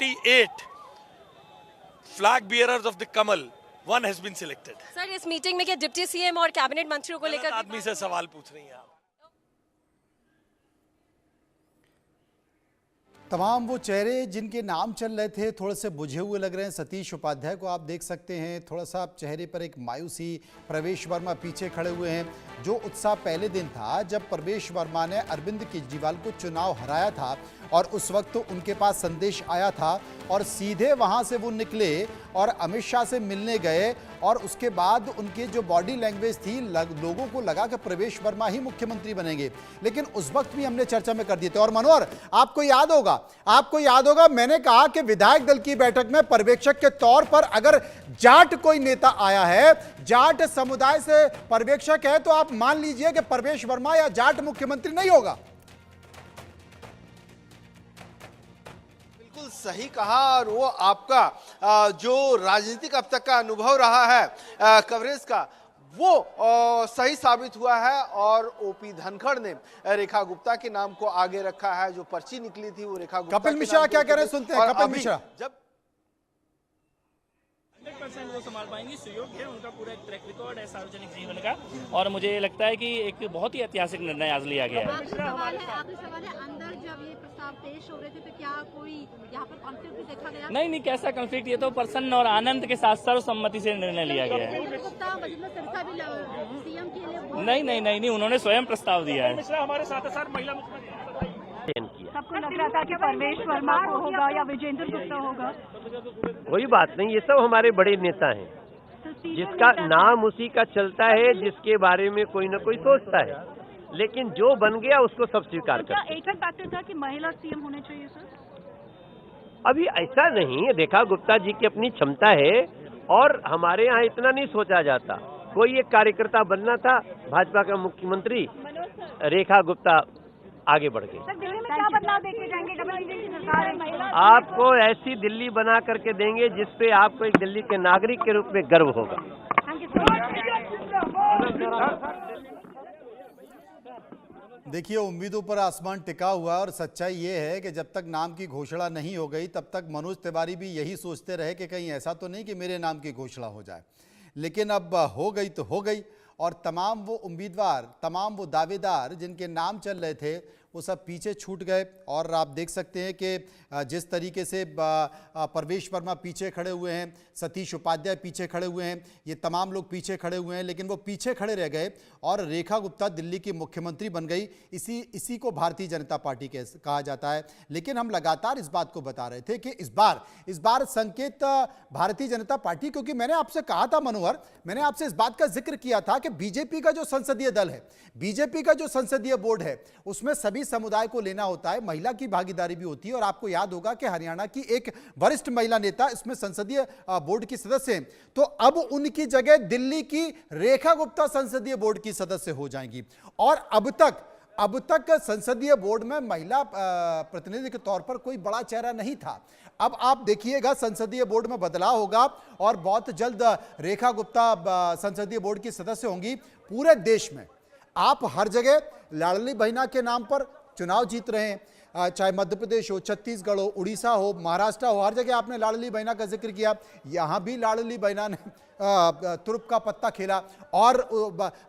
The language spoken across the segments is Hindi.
48 flag bearers of the Kamal, one has been selected. Sir इस मीटिंग में क्या डिप्टी सीएम और कैबिनेट मंत्रियों को लेकर आदमी से सवाल पूछ रही हैं आप। तमाम वो चेहरे जिनके नाम चल रहे थे थोड़े से बुझे हुए लग रहे हैं। सतीश उपाध्याय को आप देख सकते हैं, थोड़ा सा चेहरे पर एक मायूसी। प्रवेश वर्मा पीछे खड़े हुए हैं। जो उत्साह पहले दिन था जब प्रवेश वर्मा ने अरविंद केजरीवाल को चुनाव हराया था और उस वक्त तो उनके पास संदेश आया था और सीधे वहां से वो निकले और अमित शाह से मिलने गए और उसके बाद उनके जो बॉडी लैंग्वेज थी लोगों को लगा कि प्रवेश वर्मा ही मुख्यमंत्री बनेंगे। लेकिन उस वक्त भी हमने चर्चा में कर दिए थे। और मनोहर, आपको याद होगा मैंने कहा कि विधायक दल की बैठक में पर्यवेक्षक के तौर पर अगर जाट कोई नेता आया है, जाट समुदाय से पर्यवेक्षक है, तो आप मान लीजिए कि प्रवेश वर्मा या जाट मुख्यमंत्री नहीं होगा। सही कहा। और वो आपका जो राजनीतिक अब तक का अनुभव रहा है कवरेज का, वो सही साबित हुआ है। और ओपी धनखड़ ने रेखा गुप्ता के नाम को आगे रखा है। जो पर्ची निकली थी वो रेखा गुप्ता। कपिल मिश्रा क्या कह रहे हैं, सुनते हैं कपिल मिश्रा। जब 100% वो संभाल पाएंगी, सुयोग्य है, उनका पूरा एक ट्रैक रिकॉर्ड है सार्वजनिक जीवन का। और मुझे लगता है कि एक बहुत ही ऐतिहासिक निर्णय आज लिया गया है। आखिरी सवाल है, अंदर जब ये प्रस्ताव पेश हो रहे थे तो क्या कोई यहाँ पर कॉन्फ्लिक्ट भी देखा गया? नहीं, कैसा कॉन्फ्लिक्ट, ये तो प्रसन्न और आनंद के साथ सर्वसम्मति से निर्णय लिया गया है। नहीं, उन्होंने स्वयं प्रस्ताव दिया है। हमारे साथ महिला सबको लग रहा था कि परवेश वर्मा को होगा या विजेंद्र गुप्ता होगा। कोई बात नहीं, ये सब हमारे बड़े नेता हैं, जिसका नाम उसी का चलता है, जिसके बारे में कोई न कोई सोचता है, लेकिन जो बन गया उसको सब स्वीकार करते हैं। एक फैक्टर था कि महिला सीएम होने चाहिए सर। अभी ऐसा नहीं है, रेखा गुप्ता जी की अपनी क्षमता है और हमारे यहाँ इतना नहीं सोचा जाता। कोई एक कार्यकर्ता बनना था, भाजपा का मुख्यमंत्री रेखा गुप्ता आगे बढ़ गई। दिल्ली में क्या बदलाव देखे जाएंगे? डबल इंजन की सरकार है, महिला आपको ऐसी दिल्ली बना करके देंगे जिसपे आपको एक दिल्ली के नागरिक के रूप में गर्व होगा। देखिए, उम्मीदों पर आसमान टिका हुआ है और सच्चाई ये है कि जब तक नाम की घोषणा नहीं हो गई तब तक मनोज तिवारी भी यही सोचते रहे कि कहीं ऐसा तो नहीं कि मेरे नाम की घोषणा हो जाए। लेकिन अब हो गई तो हो गई और तमाम वो उम्मीदवार, तमाम वो दावेदार जिनके नाम चल रहे थे वो सब पीछे छूट गए। और आप देख सकते हैं कि जिस तरीके से प्रवेश वर्मा पीछे खड़े हुए हैं, सतीश उपाध्याय पीछे खड़े हुए हैं, ये तमाम लोग पीछे खड़े हुए हैं, लेकिन वो पीछे खड़े रह गए और रेखा गुप्ता दिल्ली की मुख्यमंत्री बन गई। इसी को भारतीय जनता पार्टी कहा जाता है। लेकिन हम लगातार इस बात को बता रहे थे कि इस बार संकेत भारतीय जनता पार्टी, क्योंकि मैंने आपसे कहा था मनोहर, मैंने आपसे इस बात का जिक्र किया था कि बीजेपी का जो संसदीय दल है, बीजेपी का जो संसदीय बोर्ड है, उसमें सभी समुदाय को लेना होता है, महिला की भागीदारी भी होती है। और आपको याद होगा कि हरियाणा की एक वरिष्ठ महिला नेता इसमें संसदीय बोर्ड की सदस्य हैं, तो अब उनकी जगह दिल्ली की रेखा गुप्ता संसदीय बोर्ड की सदस्य हो जाएंगी। और अब तक संसदीय बोर्ड में महिला प्रतिनिधि के तौर पर कोई बड़ा चेहरा नहीं था। अब आप देखिएगा संसदीय बोर्ड में बदलाव होगा और बहुत जल्द रेखा गुप्ता संसदीय बोर्ड की सदस्य होंगी। पूरे देश में आप हर जगह लाडली बहना के नाम पर चुनाव जीत रहे हैं, चाहे मध्य प्रदेश हो, छत्तीसगढ़ हो, उड़ीसा हो, महाराष्ट्र हो, हर जगह आपने लाडली बहना का जिक्र किया। यहाँ भी लाडली बहना ने तुरुप का पत्ता खेला। और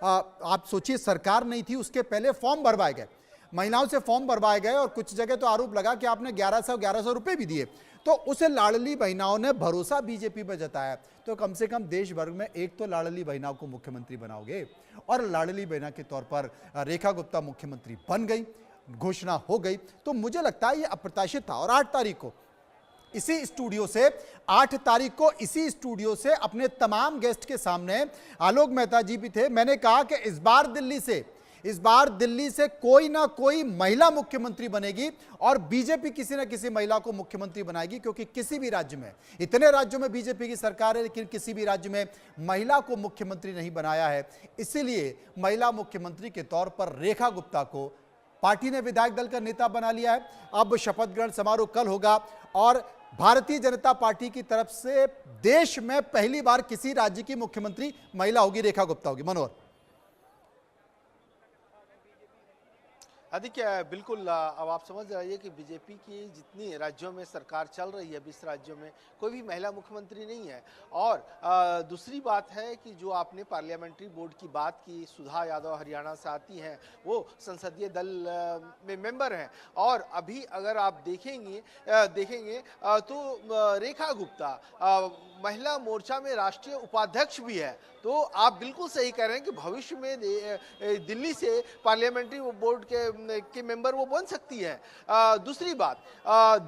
आप सोचिए, सरकार नहीं थी उसके पहले फॉर्म भरवाए गए, महिलाओं से फॉर्म भरवाए गए और कुछ जगह तो आरोप लगा कि आपने 1100 रुपए भी दिए। तो उसे लाडली बहनाओं ने भरोसा बीजेपी पर जताया। तो कम से कम देश भर में एक तो लाडली बहनाओं को मुख्यमंत्री बनाओगे। और लाडली बहना के तौर पर रेखा गुप्ता मुख्यमंत्री बन गई, घोषणा हो गई। तो मुझे लगता है ये अप्रत्याशित था। और 8 तारीख को इसी स्टूडियो से अपने तमाम गेस्ट के सामने आलोक मेहता जी भी थे। मैंने कहा कि इस बार दिल्ली से कोई ना कोई महिला मुख्यमंत्री बनेगी और बीजेपी किसी ना किसी महिला को मुख्यमंत्री बनाएगी। क्योंकि किसी भी राज्य में, इतने राज्यों में बीजेपी की सरकार है, लेकिन किसी भी राज्य में महिला को मुख्यमंत्री नहीं बनाया है। इसीलिए महिला मुख्यमंत्री के तौर पर रेखा गुप्ता को पार्टी ने विधायक दल का नेता बना लिया है। अब शपथ ग्रहण समारोह कल होगा और भारतीय जनता पार्टी की तरफ से देश में पहली बार किसी राज्य की मुख्यमंत्री महिला होगी, रेखा गुप्ता होगी। मनोहर, अधिक बिल्कुल अब आप समझ रही है कि बीजेपी की जितनी राज्यों में सरकार चल रही है 20 राज्यों में कोई भी महिला मुख्यमंत्री नहीं है। और दूसरी बात है कि जो आपने पार्लियामेंट्री बोर्ड की बात की, सुधा यादव हरियाणा से आती हैं, वो संसदीय दल में मेंबर हैं। और अभी अगर आप देखेंगे तो रेखा गुप्ता महिला मोर्चा में राष्ट्रीय उपाध्यक्ष भी है। तो आप बिल्कुल सही कह रहे हैं कि भविष्य में दिल्ली से पार्लियामेंट्री बोर्ड के मेंबर वो बन सकती है। दूसरी बात,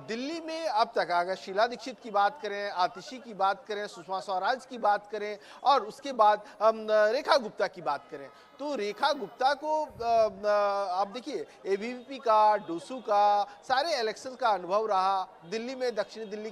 दिल्ली में अब तक अगर शीला दीक्षित की बात करें, आतिशी की बात करें, सुषमा स्वराज की बात करें और उसके बाद हम रेखा गुप्ता की बात करें, तो रेखा गुप्ता को आप देखिए एबीवीपी का, डोसू का, सारे इलेक्शन का अनुभव रहा। दिल्ली में, दक्षिणी दिल्ली